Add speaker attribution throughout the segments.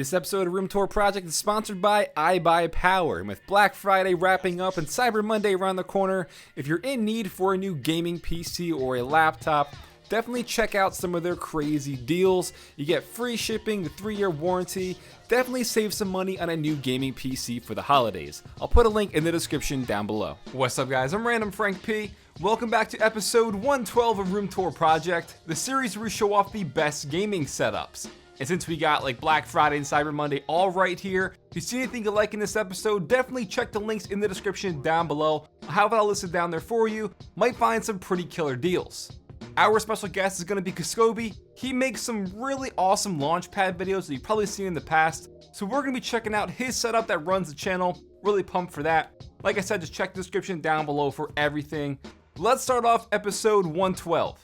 Speaker 1: This episode of Room Tour Project is sponsored by iBuyPower, and with Black Friday wrapping up and Cyber Monday around the corner, if you're in need for a new gaming PC or a laptop, definitely check out some of their crazy deals. You get free shipping, the 3-year warranty. Definitely save some money on a new gaming PC for the holidays. I'll put a link in the description down below. What's up, guys? I'm randomfrankp. Welcome back to episode 112 of Room Tour Project, the series where we show off the best gaming setups. And since we got like Black Friday and Cyber Monday all right here, if you see anything you like in this episode, definitely check the links in the description down below. I'll have it all listed down there for you. Might find some pretty killer deals. Our special guest is going to be Kaskobi. He makes some really awesome launchpad videos that you've probably seen in the past. So we're going to be checking out his setup that runs the channel. Really pumped for that. Like I said, just check the description down below for everything. Let's start off episode 112.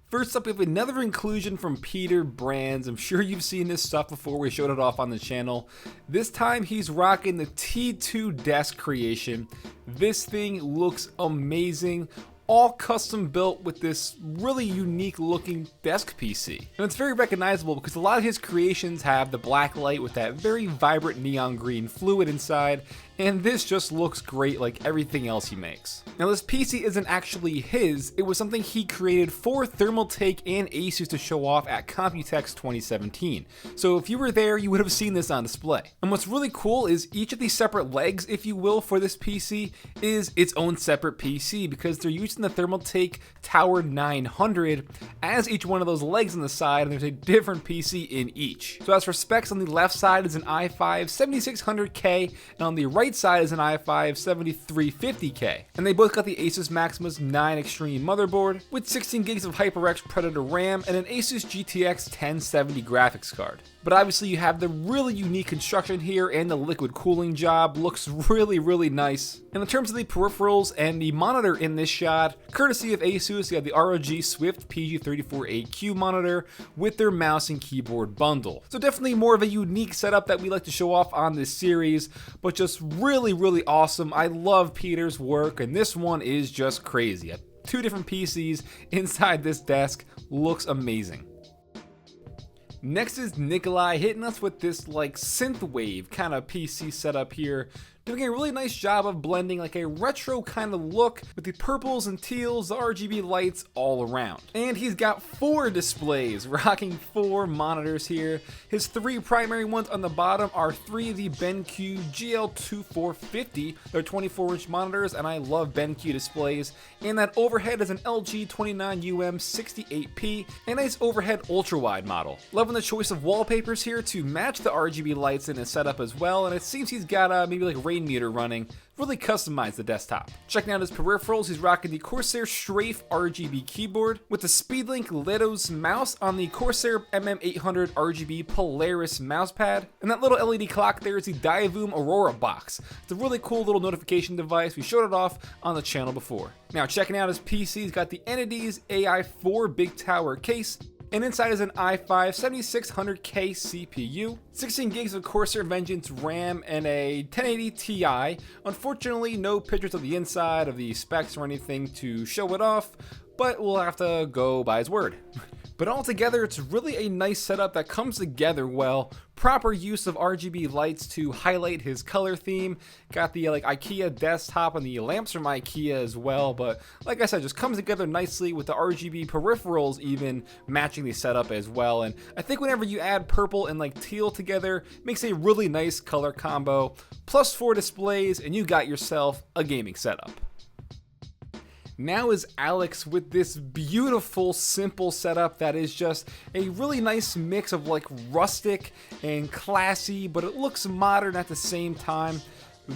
Speaker 1: First up, we have another inclusion from Peter Brands. I'm sure you've seen this stuff before. We showed it off on the channel. This time he's rocking the Turq Desk creation. This thing looks amazing. All custom built with this really unique looking desk PC. And it's very recognizable because a lot of his creations have the black light with that very vibrant neon green fluid inside, and this just looks great like everything else he makes. Now this PC isn't actually his, it was something he created for Thermaltake and Asus to show off at Computex 2017. So if you were there, you would have seen this on display. And what's really cool is each of these separate legs, if you will, for this PC is its own separate PC because they're using the Thermaltake Tower 900 as each one of those legs on the side, and there's a different PC in each. So as for specs, on the left side is an i5 7600K, and on the right side is an i5 7350K. And they both got the Asus Maximus 9 Extreme motherboard with 16 gigs of HyperX Predator RAM and an Asus GTX 1070 graphics card. But obviously you have the really unique construction here, and the liquid cooling job looks really nice. And in terms of the peripherals and the monitor in this shot, courtesy of Asus, you have the ROG Swift PG34AQ monitor with their mouse and keyboard bundle. So definitely more of a unique setup that we like to show off on this series, but just really awesome. I love Peter's work, and this one is just crazy. 2 different PCs inside this desk, looks amazing. Next is Nicolai hitting us with this like synthwave kind of PC setup here, doing a really nice job of blending like a retro kind of look with the purples and teals, the RGB lights all around. And he's got 4 displays, rocking 4 monitors here. His 3 primary ones on the bottom are 3 of the BenQ GL2450. They're 24-inch monitors, and I love BenQ displays. And that overhead is an LG 29UM 68p, a nice overhead ultra-wide model. Loving the choice of wallpapers here to match the RGB lights in his setup as well, and it seems he's got maybe like rain meter running. Really customized the desktop. Checking out his peripherals, he's rocking the Corsair Strafe RGB keyboard with the Speedlink Letos mouse on the Corsair MM800 RGB Polaris mousepad. And that little LED clock there is the Diavoom Aurora box. It's a really cool little notification device. We showed it off on the channel before. Now checking out his PC, he's got the Entities AI4 Big Tower case, and inside is an i5 7600K CPU, 16 gigs of Corsair Vengeance RAM, and a 1080 Ti. Unfortunately, no pictures of the inside of the specs or anything to show it off, but we'll have to go by his word. But altogether, it's really a nice setup that comes together well. Proper use of RGB lights to highlight his color theme. Got the like IKEA desktop, and the lamps from IKEA as well. But like I said, just comes together nicely with the RGB peripherals even matching the setup as well. And I think whenever you add purple and like teal together, makes a really nice color combo. Plus 4 displays, and you got yourself a gaming setup. Now is Alex with this beautiful, simple setup that is just a really nice mix of like rustic and classy, but it looks modern at the same time.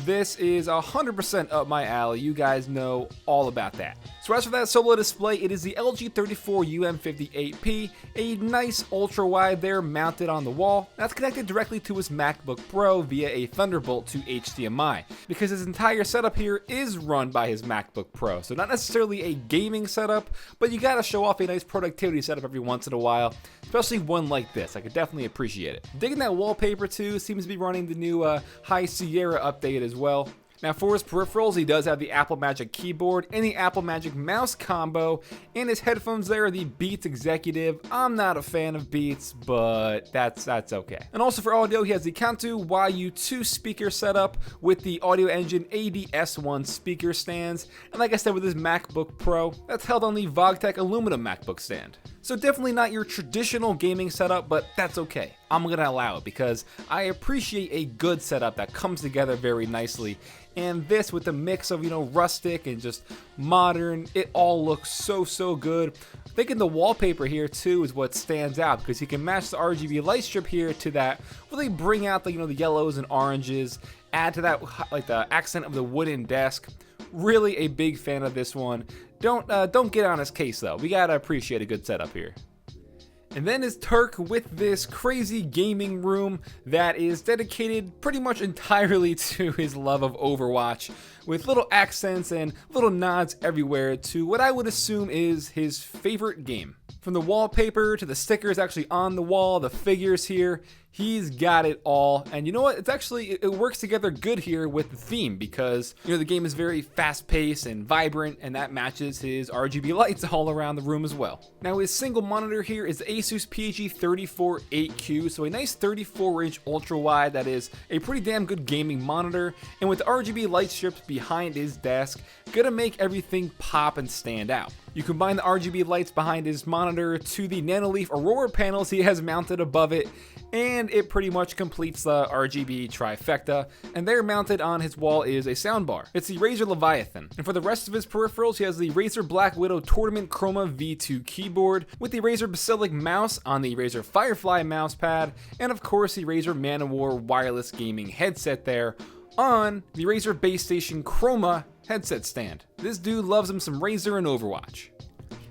Speaker 1: This is 100% up my alley. You guys know all about that. So as for that solo display, it is the LG 34UM58P, a nice ultra wide there mounted on the wall. That's connected directly to his MacBook Pro via a Thunderbolt to HDMI, because his entire setup here is run by his MacBook Pro. So not necessarily a gaming setup, but you gotta show off a nice productivity setup every once in a while, especially one like this. I could definitely appreciate it. Digging that wallpaper too, seems to be running the new High Sierra update as well. Now for his peripherals, he does have the Apple Magic keyboard and the Apple Magic mouse combo, and his headphones there are the Beats Executive. I'm not a fan of Beats, but that's okay. And also for audio, he has the Kanto YU2 speaker setup with the Audio Engine ADS1 speaker stands, and like I said with his MacBook Pro, that's held on the Vogtech aluminum MacBook stand. So definitely not your traditional gaming setup, but that's okay. I'm gonna allow it because I appreciate a good setup that comes together very nicely. And this with the mix of, rustic and just modern, it all looks so good. I think the wallpaper here too is what stands out because you can match the RGB light strip here to that, really bring out the, the yellows and oranges, add to that like the accent of the wooden desk. Really a big fan of this one. Don't get on his case though. We gotta appreciate a good setup here. And then is Turq with this crazy gaming room that is dedicated pretty much entirely to his love of Overwatch, with little accents and little nods everywhere to what I would assume is his favorite game. From the wallpaper to the stickers actually on the wall, the figures here, he's got it all. And you know what? It works together good here with the theme because, the game is very fast-paced and vibrant, and that matches his RGB lights all around the room as well. Now his single monitor here is the Asus PG348Q, so a nice 34-inch ultra-wide that is a pretty damn good gaming monitor, and with the RGB light strips behind his desk, gonna make everything pop and stand out. You combine the RGB lights behind his monitor to the Nanoleaf Aurora panels he has mounted above it, and it pretty much completes the RGB trifecta, and there mounted on his wall is a soundbar. It's the Razer Leviathan, and for the rest of his peripherals, he has the Razer Black Widow Tournament Chroma V2 keyboard, with the Razer Basilic mouse on the Razer Firefly mousepad, and of course the Razer Manowar wireless gaming headset there on the Razer Base Station Chroma headset stand. This dude loves him some Razer and Overwatch.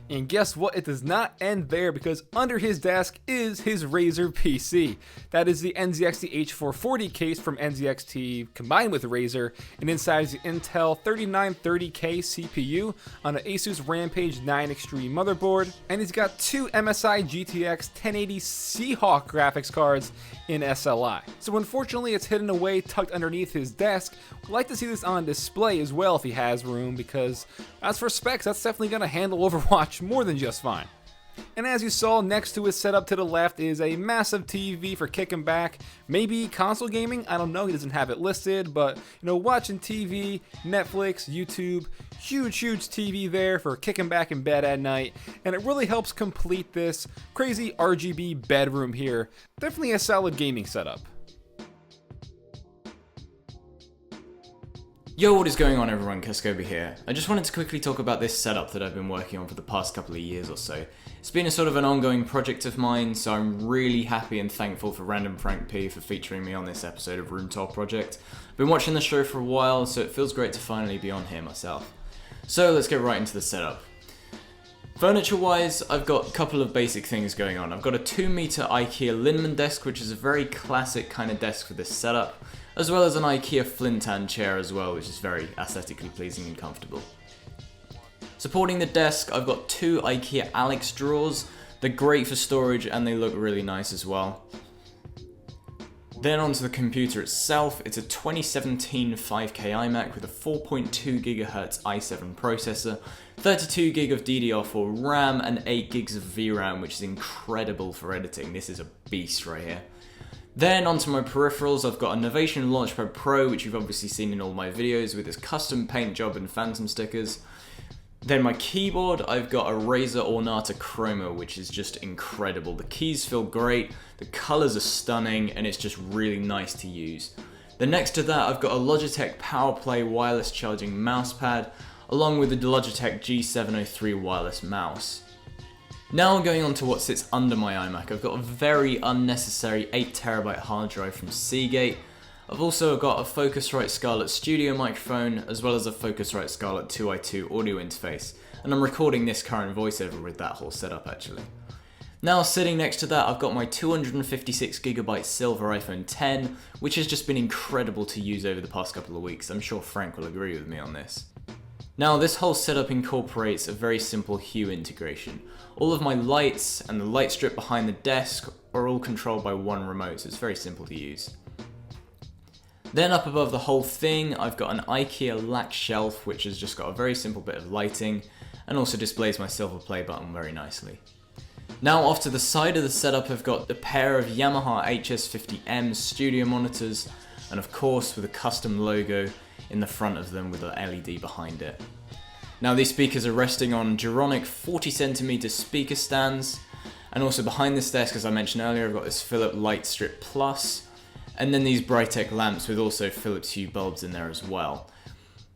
Speaker 1: And guess what? It does not end there because under his desk is his Razer PC. That is the NZXT H440 case from NZXT combined with Razer, and inside is the Intel 3930K CPU on an Asus Rampage 9 Extreme motherboard, and he's got two MSI GTX 1080 Seahawk graphics cards in SLI. So unfortunately it's hidden away tucked underneath his desk. We'd like to see this on display as well if he has room, because as for specs, that's definitely going to handle Overwatch more than just fine. And as you saw, next to his setup to the left is a massive TV for kicking back, maybe console gaming, I don't know, he doesn't have it listed, but watching TV, Netflix, YouTube, huge TV there for kicking back in bed at night, and it really helps complete this crazy RGB bedroom here. Definitely a solid gaming setup.
Speaker 2: Yo, what is going on everyone, Kaskobi here. I just wanted to quickly talk about this setup that I've been working on for the past couple of years or so. It's been a sort of an ongoing project of mine, so I'm really happy and thankful for randomfrankp for featuring me on this episode of Room Tour Project. I've been watching the show for a while, so it feels great to finally be on here myself. So let's get right into the setup. Furniture wise, I've got a couple of basic things going on. I've got a 2-meter IKEA Linneman desk, which is a very classic kind of desk for this setup, as well as an IKEA Flintan chair as well, which is very aesthetically pleasing and comfortable. Supporting the desk, I've got 2 IKEA Alex drawers. They're great for storage and they look really nice as well. Then onto the computer itself, it's a 2017 5K iMac with a 4.2 GHz i7 processor, 32 GB of DDR4 RAM and 8 GB of VRAM, which is incredible for editing. This is a beast right here. Then onto my peripherals, I've got a Novation Launchpad Pro, which you've obviously seen in all my videos with its custom paint job and phantom stickers. Then my keyboard, I've got a Razer Ornata Chroma, which is just incredible. The keys feel great, the colors are stunning, and it's just really nice to use. Then next to that, I've got a Logitech PowerPlay wireless charging mousepad, along with the Logitech G703 wireless mouse. Now going on to what sits under my iMac, I've got a very unnecessary 8TB hard drive from Seagate. I've also got a Focusrite Scarlett Studio microphone, as well as a Focusrite Scarlett 2i2 audio interface, and I'm recording this current voiceover with that whole setup actually. Now sitting next to that, I've got my 256GB silver iPhone X, which has just been incredible to use over the past couple of weeks. I'm sure Frank will agree with me on this. Now this whole setup incorporates a very simple hue integration. All of my lights and the light strip behind the desk are all controlled by one remote, so it's very simple to use. Then up above the whole thing, I've got an IKEA lac shelf, which has just got a very simple bit of lighting, and also displays my silver play button very nicely. Now off to the side of the setup, I've got a pair of Yamaha HS50M studio monitors, and of course with a custom logo in the front of them with an LED behind it. Now these speakers are resting on Duronic 40cm speaker stands, and also behind this desk, as I mentioned earlier, I've got this Philips Lightstrip Plus, and then these Brightech lamps with also Philips Hue bulbs in there as well.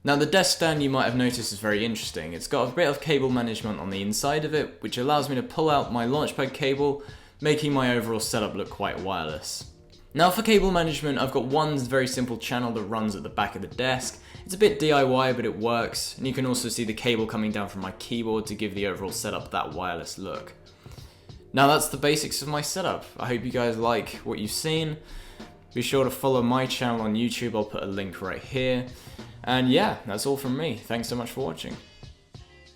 Speaker 2: Now the desk stand, you might have noticed, is very interesting. It's got a bit of cable management on the inside of it, which allows me to pull out my launchpad cable, making my overall setup look quite wireless. Now for cable management, I've got one very simple channel that runs at the back of the desk. It's a bit DIY, but it works, and you can also see the cable coming down from my keyboard to give the overall setup that wireless look. Now that's the basics of my setup. I hope you guys like what you've seen. Be sure to follow my channel on YouTube, I'll put a link right here. And yeah, that's all from me. Thanks so much for watching.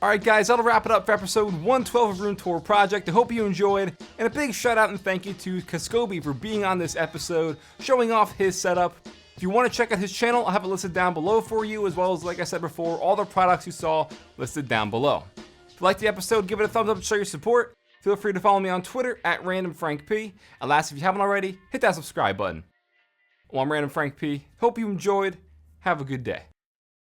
Speaker 1: Alright guys, that'll wrap it up for episode 112 of Room Tour Project. I hope you enjoyed, and a big shout out and thank you to Kaskobi for being on this episode, showing off his setup. If you want to check out his channel, I'll have it listed down below for you, as well as, like I said before, all the products you saw listed down below. If you liked the episode, give it a thumbs up to show your support. Feel free to follow me on Twitter at randomfrankp. And last, if you haven't already, hit that subscribe button. Well, I'm Random Frank P. Hope you enjoyed. Have a good day.